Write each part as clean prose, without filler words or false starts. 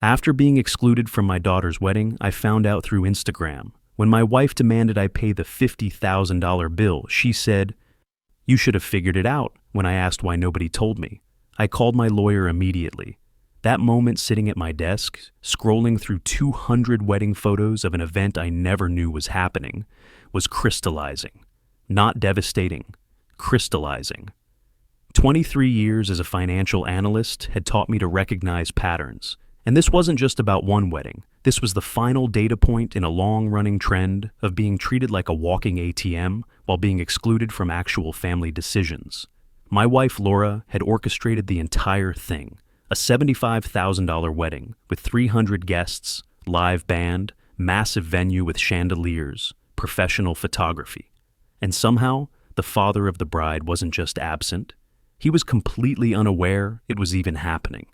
After being excluded from my daughter's wedding, I found out through Instagram. When my wife demanded I pay the $50,000 bill, she said, "You should have figured it out," when I asked why nobody told me. I called my lawyer immediately. That moment sitting at my desk, scrolling through 200 wedding photos of an event I never knew was happening, was crystallizing. Not devastating, crystallizing. 23 years as a financial analyst had taught me to recognize patterns. And this wasn't just about one wedding. This was the final data point in a long-running trend of being treated like a walking ATM while being excluded from actual family decisions. My wife, Laura, had orchestrated the entire thing. A $75,000 wedding with 300 guests, live band, massive venue with chandeliers, professional photography. And somehow, the father of the bride wasn't just absent. He was completely unaware it was even happening.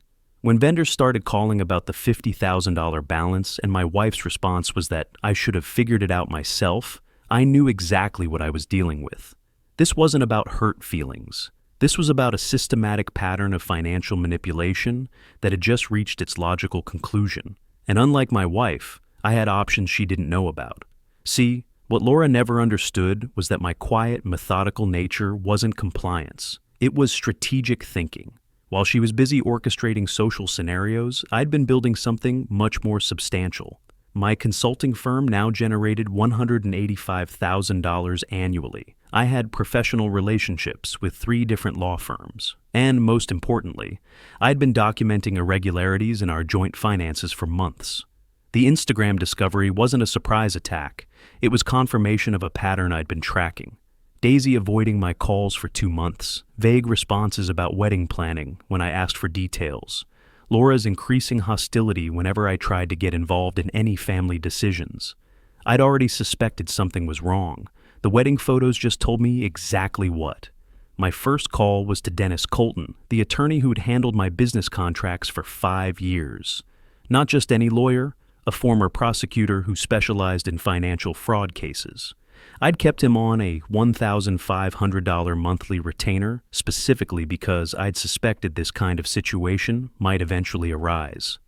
When vendors started calling about the $50,000 balance and my wife's response was that I should have figured it out myself, I knew exactly what I was dealing with. This wasn't about hurt feelings. This was about a systematic pattern of financial manipulation that had just reached its logical conclusion. And unlike my wife, I had options she didn't know about. See, what Laura never understood was that my quiet, methodical nature wasn't compliance. It was strategic thinking. While she was busy orchestrating social scenarios, I'd been building something much more substantial. My consulting firm now generated $185,000 annually. I had professional relationships with 3 different law firms. And most importantly, I'd been documenting irregularities in our joint finances for months. The Instagram discovery wasn't a surprise attack. It was confirmation of a pattern I'd been tracking. Daisy avoiding my calls for 2 months, vague responses about wedding planning when I asked for details, Laura's increasing hostility whenever I tried to get involved in any family decisions. I'd already suspected something was wrong. The wedding photos just told me exactly what. My first call was to Dennis Colton, the attorney who'd handled my business contracts for 5 years. Not just any lawyer, a former prosecutor who specialized in financial fraud cases. I'd kept him on a $1,500 monthly retainer specifically because I'd suspected this kind of situation might eventually arise.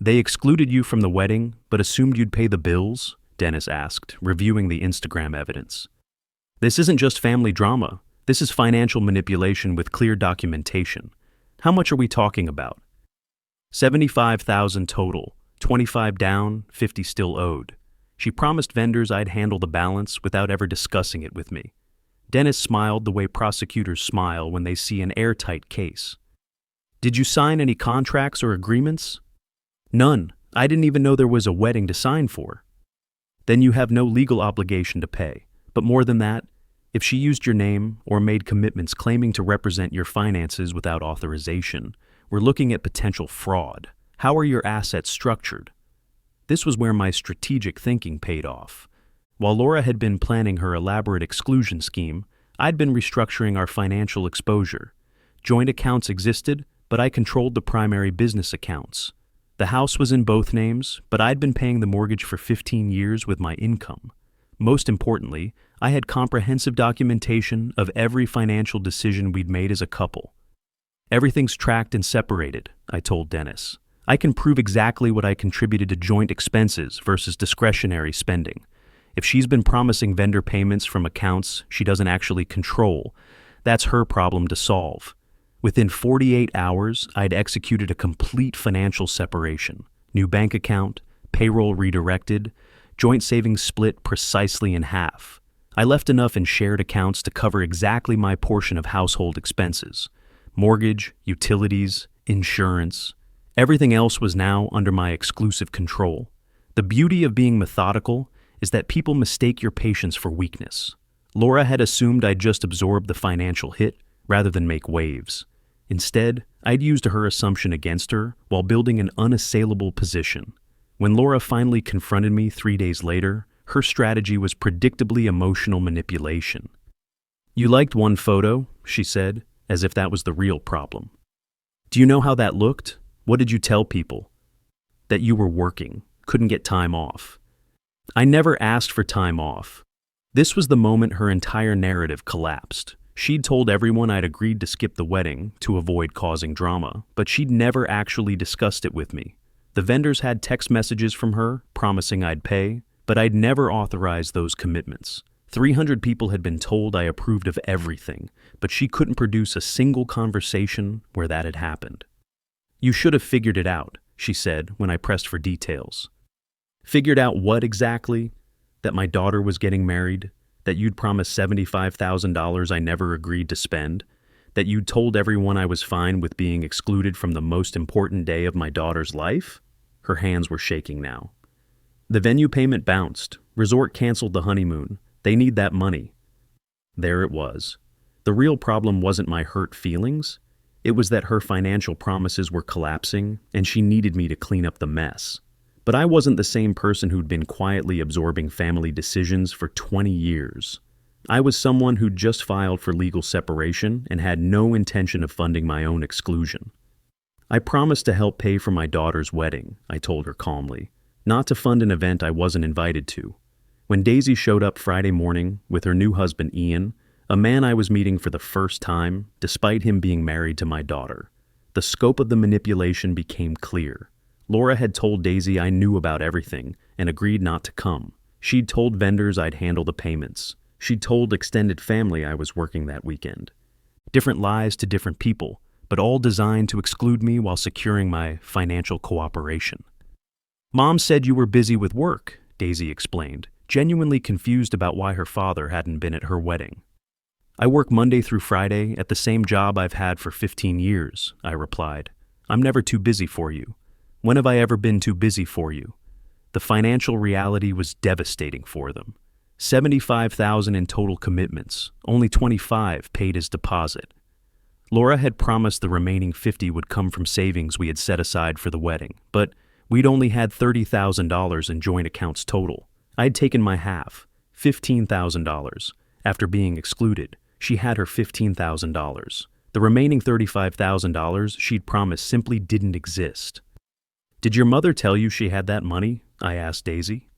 "They excluded you from the wedding, but assumed you'd pay the bills?" Dennis asked, reviewing the Instagram evidence. "This isn't just family drama. This is financial manipulation with clear documentation. How much are we talking about?" $75,000 total, 25 down, 50 still owed. She promised vendors I'd handle the balance without ever discussing it with me. Dennis smiled the way prosecutors smile when they see an airtight case. "Did you sign any contracts or agreements?" "None. I didn't even know there was a wedding to sign for." "Then you have no legal obligation to pay. But more than that, if she used your name or made commitments claiming to represent your finances without authorization, we're looking at potential fraud. How are your assets structured?" This was where my strategic thinking paid off. While Laura had been planning her elaborate exclusion scheme, I'd been restructuring our financial exposure. Joint accounts existed, but I controlled the primary business accounts. The house was in both names, but I'd been paying the mortgage for 15 years with my income. Most importantly, I had comprehensive documentation of every financial decision we'd made as a couple. "Everything's tracked and separated," I told Dennis. "I can prove exactly what I contributed to joint expenses versus discretionary spending. If she's been promising vendor payments from accounts she doesn't actually control, that's her problem to solve." Within 48 hours, I'd executed a complete financial separation. New bank account, payroll redirected, joint savings split precisely in half. I left enough in shared accounts to cover exactly my portion of household expenses. Mortgage, utilities, insurance. Everything else was now under my exclusive control. The beauty of being methodical is that people mistake your patience for weakness. Laura had assumed I'd just absorb the financial hit rather than make waves. Instead, I'd used her assumption against her while building an unassailable position. When Laura finally confronted me 3 days later, her strategy was predictably emotional manipulation. "You liked one photo," she said, as if that was the real problem. "Do you know how that looked? What did you tell people?" "That you were working, couldn't get time off." I never asked for time off. This was the moment her entire narrative collapsed. She'd told everyone I'd agreed to skip the wedding to avoid causing drama, but she'd never actually discussed it with me. The vendors had text messages from her promising I'd pay, but I'd never authorized those commitments. 300 people had been told I approved of everything, but she couldn't produce a single conversation where that had happened. "You should have figured it out," she said when I pressed for details. "Figured out what exactly? That my daughter was getting married? That you'd promised $75,000 I never agreed to spend? That you'd told everyone I was fine with being excluded from the most important day of my daughter's life?" Her hands were shaking now. "The venue payment bounced. Resort canceled the honeymoon. They need that money." There it was. The real problem wasn't my hurt feelings. It was that her financial promises were collapsing, and she needed me to clean up the mess. But I wasn't the same person who'd been quietly absorbing family decisions for 20 years. I was someone who'd just filed for legal separation and had no intention of funding my own exclusion. "I promised to help pay for my daughter's wedding," I told her calmly, "not to fund an event I wasn't invited to." When Daisy showed up Friday morning with her new husband Ian, a man I was meeting for the first time, despite him being married to my daughter, the scope of the manipulation became clear. Laura had told Daisy I knew about everything and agreed not to come. She'd told vendors I'd handle the payments. She'd told extended family I was working that weekend. Different lies to different people, but all designed to exclude me while securing my financial cooperation. "Mom said you were busy with work," Daisy explained, genuinely confused about why her father hadn't been at her wedding. "I work Monday through Friday at the same job I've had for 15 years, I replied. "I'm never too busy for you. When have I ever been too busy for you?" The financial reality was devastating for them. $75,000 in total commitments, only $25,000 paid as deposit. Laura had promised the remaining $50,000 would come from savings we had set aside for the wedding, but we'd only had $30,000 in joint accounts total. I'd taken my half, $15,000. After being excluded, she had her $15,000. The remaining $35,000 she'd promised simply didn't exist. "Did your mother tell you she had that money?" I asked Daisy.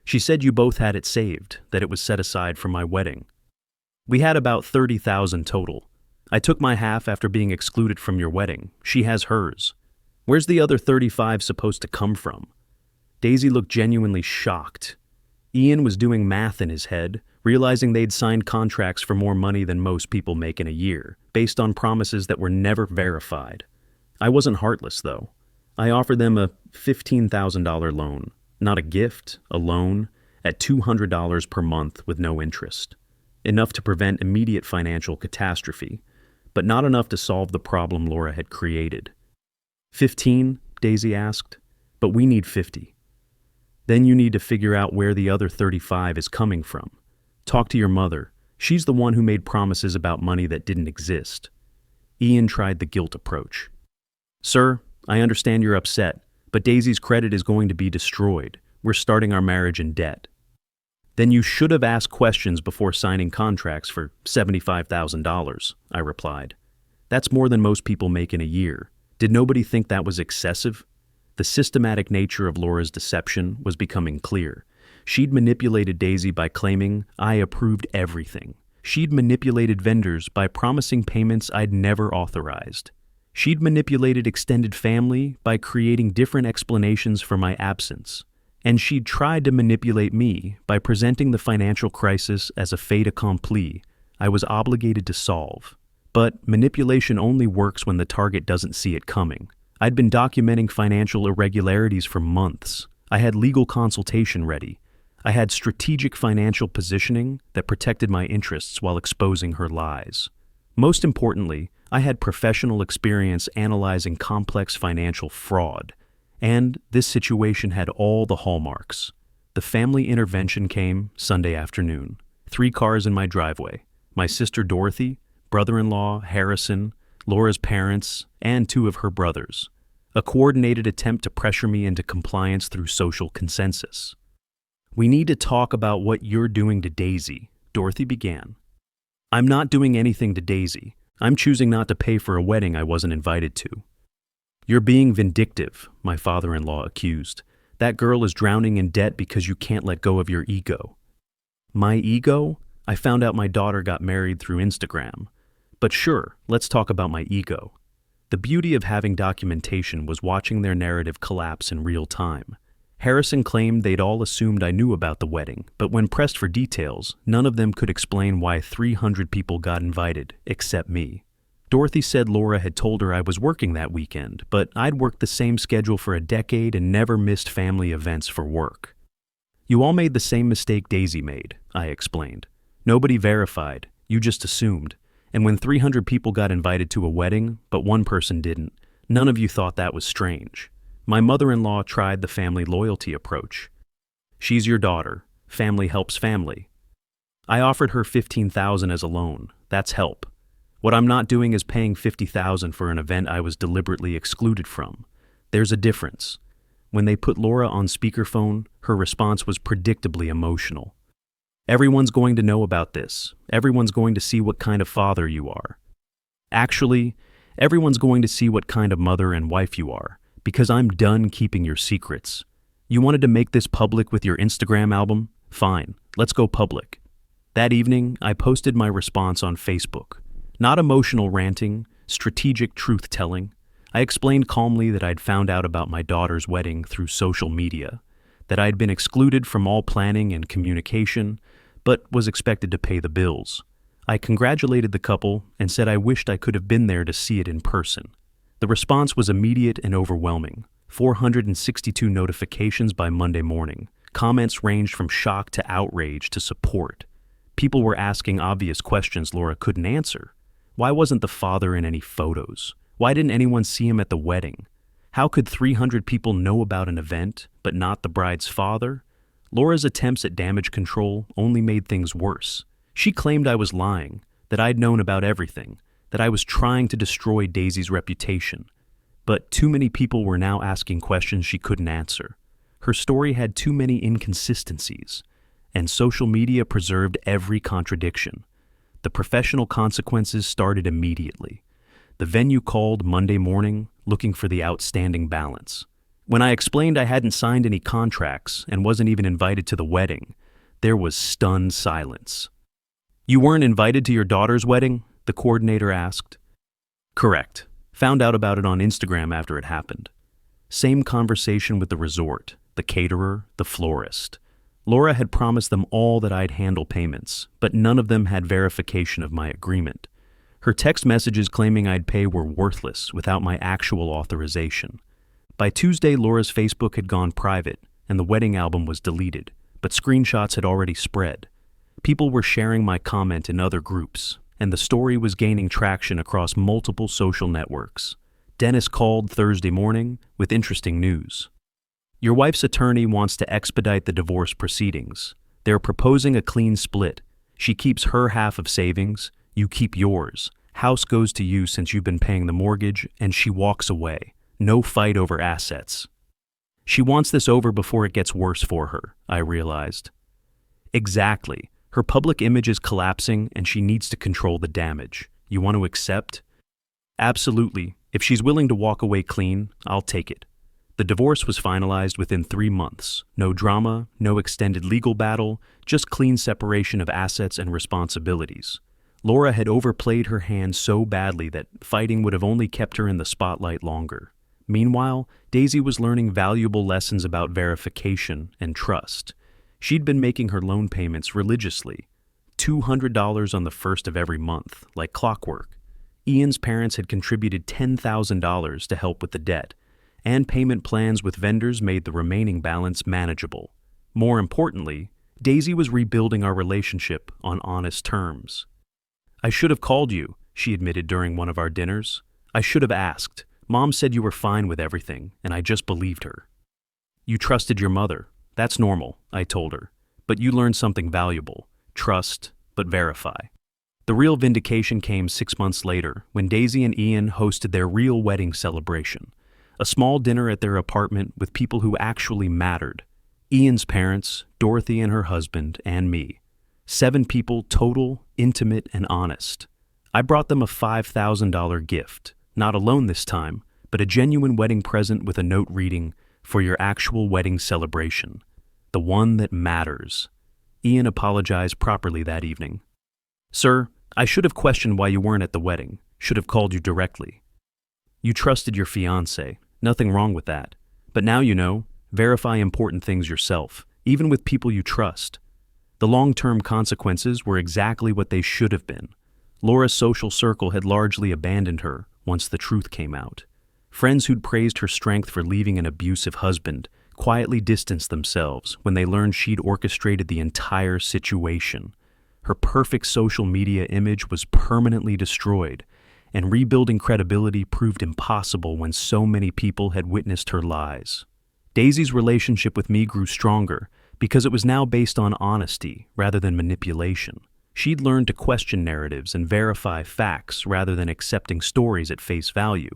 "She said you both had it saved, that it was set aside for my wedding. We had about $30,000 total. I took my half after being excluded from your wedding. She has hers. Where's the other $35,000 supposed to come from?" Daisy looked genuinely shocked. Ian was doing math in his head, realizing they'd signed contracts for more money than most people make in a year, based on promises that were never verified. I wasn't heartless, though. I offered them a $15,000 loan, not a gift, a loan, at $200 per month with no interest. Enough to prevent immediate financial catastrophe, but not enough to solve the problem Laura had created. 15, Daisy asked, "but we need 50. Then you need to figure out where the other 35 is coming from. Talk to your mother. She's the one who made promises about money that didn't exist." Ian tried the guilt approach. "Sir, I understand you're upset, but Daisy's credit is going to be destroyed. We're starting our marriage in debt." "Then you should have asked questions before signing contracts for $75,000, I replied. "That's more than most people make in a year. Did nobody think that was excessive?" The systematic nature of Laura's deception was becoming clear. She'd manipulated Daisy by claiming I approved everything. She'd manipulated vendors by promising payments I'd never authorized. She'd manipulated extended family by creating different explanations for my absence. And she'd tried to manipulate me by presenting the financial crisis as a fait accompli I was obligated to solve. But manipulation only works when the target doesn't see it coming. I'd been documenting financial irregularities for months. I had legal consultation ready. I had strategic financial positioning that protected my interests while exposing her lies. Most importantly, I had professional experience analyzing complex financial fraud. And this situation had all the hallmarks. The family intervention came Sunday afternoon. 3 cars in my driveway. My sister Dorothy, brother-in-law Harrison, Laura's parents, and 2 of her brothers. A coordinated attempt to pressure me into compliance through social consensus. "We need to talk about what you're doing to Daisy," Dorothy began. "I'm not doing anything to Daisy. I'm choosing not to pay for a wedding I wasn't invited to." "You're being vindictive," my father-in-law accused. "That girl is drowning in debt because you can't let go of your ego." "My ego? I found out my daughter got married through Instagram. But sure, let's talk about my ego." The beauty of having documentation was watching their narrative collapse in real time. Harrison claimed they'd all assumed I knew about the wedding, but when pressed for details, none of them could explain why 300 people got invited, except me. Dorothy said Laura had told her I was working that weekend, but I'd worked the same schedule for a decade and never missed family events for work. You all made the same mistake Daisy made, I explained. Nobody verified, you just assumed. And when 300 people got invited to a wedding, but one person didn't, none of you thought that was strange. My mother-in-law tried the family loyalty approach. She's your daughter. Family helps family. I offered her $15,000 as a loan. That's help. What I'm not doing is paying $50,000 for an event I was deliberately excluded from. There's a difference. When they put Laura on speakerphone, her response was predictably emotional. Everyone's going to know about this. Everyone's going to see what kind of father you are. Actually, everyone's going to see what kind of mother and wife you are, because I'm done keeping your secrets. You wanted to make this public with your Instagram album? Fine, let's go public. That evening, I posted my response on Facebook. Not emotional ranting, strategic truth-telling. I explained calmly that I'd found out about my daughter's wedding through social media, that I'd been excluded from all planning and communication, but was expected to pay the bills. I congratulated the couple and said I wished I could have been there to see it in person. The response was immediate and overwhelming. 462 notifications by Monday morning. Comments ranged from shock to outrage to support. People were asking obvious questions Laura couldn't answer. Why wasn't the father in any photos? Why didn't anyone see him at the wedding? How could 300 people know about an event, but not the bride's father? Laura's attempts at damage control only made things worse. She claimed I was lying, that I'd known about everything, that I was trying to destroy Daisy's reputation. But too many people were now asking questions she couldn't answer. Her story had too many inconsistencies, and social media preserved every contradiction. The professional consequences started immediately. The venue called Monday morning, looking for the outstanding balance. When I explained I hadn't signed any contracts and wasn't even invited to the wedding, there was stunned silence. "You weren't invited to your daughter's wedding?" the coordinator asked. "Correct. Found out about it on Instagram after it happened." Same conversation with the resort, the caterer, the florist. Laura had promised them all that I'd handle payments, but none of them had verification of my agreement. Her text messages claiming I'd pay were worthless without my actual authorization. By Tuesday, Laura's Facebook had gone private, and the wedding album was deleted, but screenshots had already spread. People were sharing my comment in other groups, and the story was gaining traction across multiple social networks. Dennis called Thursday morning with interesting news. "Your wife's attorney wants to expedite the divorce proceedings. They're proposing a clean split. She keeps her half of savings, you keep yours. House goes to you since you've been paying the mortgage, and she walks away. No fight over assets." She wants this over before it gets worse for her, I realized. Exactly. Her public image is collapsing and she needs to control the damage. You want to accept? Absolutely. If she's willing to walk away clean, I'll take it. The divorce was finalized within 3 months. No drama, no extended legal battle, just clean separation of assets and responsibilities. Laura had overplayed her hand so badly that fighting would have only kept her in the spotlight longer. Meanwhile, Daisy was learning valuable lessons about verification and trust. She'd been making her loan payments religiously, $200 on the first of every month, like clockwork. Ian's parents had contributed $10,000 to help with the debt, and payment plans with vendors made the remaining balance manageable. More importantly, Daisy was rebuilding our relationship on honest terms. "I should have called you," she admitted during one of our dinners. "I should have asked. Mom said you were fine with everything, and I just believed her." "You trusted your mother. That's normal," I told her. "But you learned something valuable. Trust, but verify." The real vindication came 6 months later, when Daisy and Ian hosted their real wedding celebration. A small dinner at their apartment with people who actually mattered. Ian's parents, Dorothy and her husband, and me. 7 people total, intimate, and honest. I brought them a $5,000 gift. Not a loan this time, but a genuine wedding present with a note reading, "For your actual wedding celebration. The one that matters." Ian apologized properly that evening. "Sir, I should have questioned why you weren't at the wedding. Should have called you directly." You trusted your fiancé. Nothing wrong with that. But now you know, verify important things yourself, even with people you trust. The long-term consequences were exactly what they should have been. Laura's social circle had largely abandoned her once the truth came out. Friends who'd praised her strength for leaving an abusive husband quietly distanced themselves when they learned she'd orchestrated the entire situation. Her perfect social media image was permanently destroyed, and rebuilding credibility proved impossible when so many people had witnessed her lies. Daisy's relationship with me grew stronger because it was now based on honesty rather than manipulation. She'd learned to question narratives and verify facts rather than accepting stories at face value.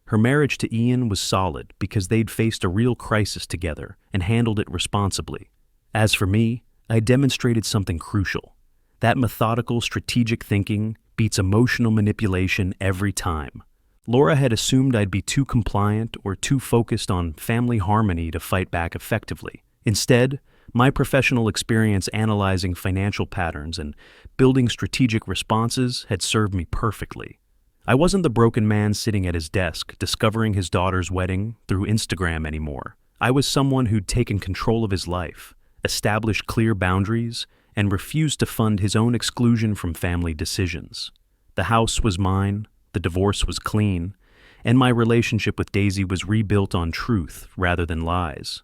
Her marriage to Ian was solid because they'd faced a real crisis together and handled it responsibly. As for me, I demonstrated something crucial. That methodical, strategic thinking beats emotional manipulation every time. Laura had assumed I'd be too compliant or too focused on family harmony to fight back effectively. Instead, my professional experience analyzing financial patterns and building strategic responses had served me perfectly. I wasn't the broken man sitting at his desk discovering his daughter's wedding through Instagram anymore. I was someone who'd taken control of his life, established clear boundaries, and refused to fund his own exclusion from family decisions. The house was mine, the divorce was clean, and my relationship with Daisy was rebuilt on truth rather than lies.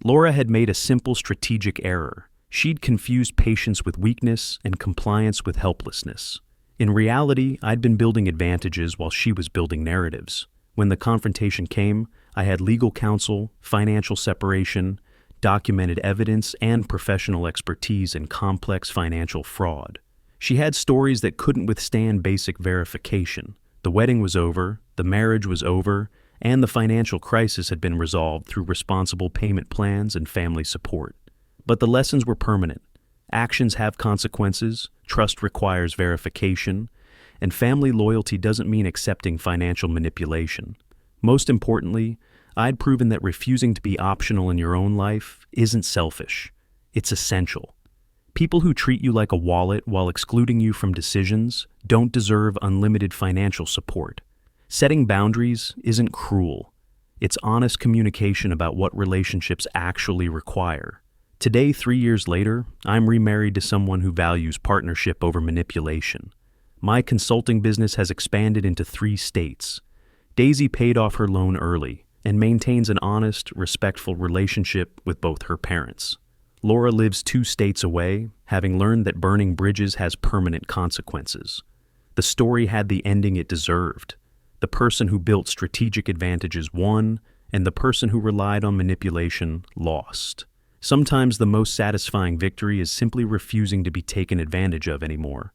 Laura had made a simple strategic error. She'd confused patience with weakness and compliance with helplessness. In reality, I'd been building advantages while she was building narratives. When the confrontation came, I had legal counsel, financial separation, documented evidence, and professional expertise in complex financial fraud. She had stories that couldn't withstand basic verification. The wedding was over, the marriage was over, and the financial crisis had been resolved through responsible payment plans and family support. But the lessons were permanent. Actions have consequences, trust requires verification, and family loyalty doesn't mean accepting financial manipulation. Most importantly, I'd proven that refusing to be optional in your own life isn't selfish. It's essential. People who treat you like a wallet while excluding you from decisions don't deserve unlimited financial support. Setting boundaries isn't cruel. It's honest communication about what relationships actually require. Today, 3 years later, I'm remarried to someone who values partnership over manipulation. My consulting business has expanded into 3 states. Daisy paid off her loan early and maintains an honest, respectful relationship with both her parents. Laura lives 2 states away, having learned that burning bridges has permanent consequences. The story had the ending it deserved. The person who built strategic advantages won, and the person who relied on manipulation lost. Sometimes the most satisfying victory is simply refusing to be taken advantage of anymore.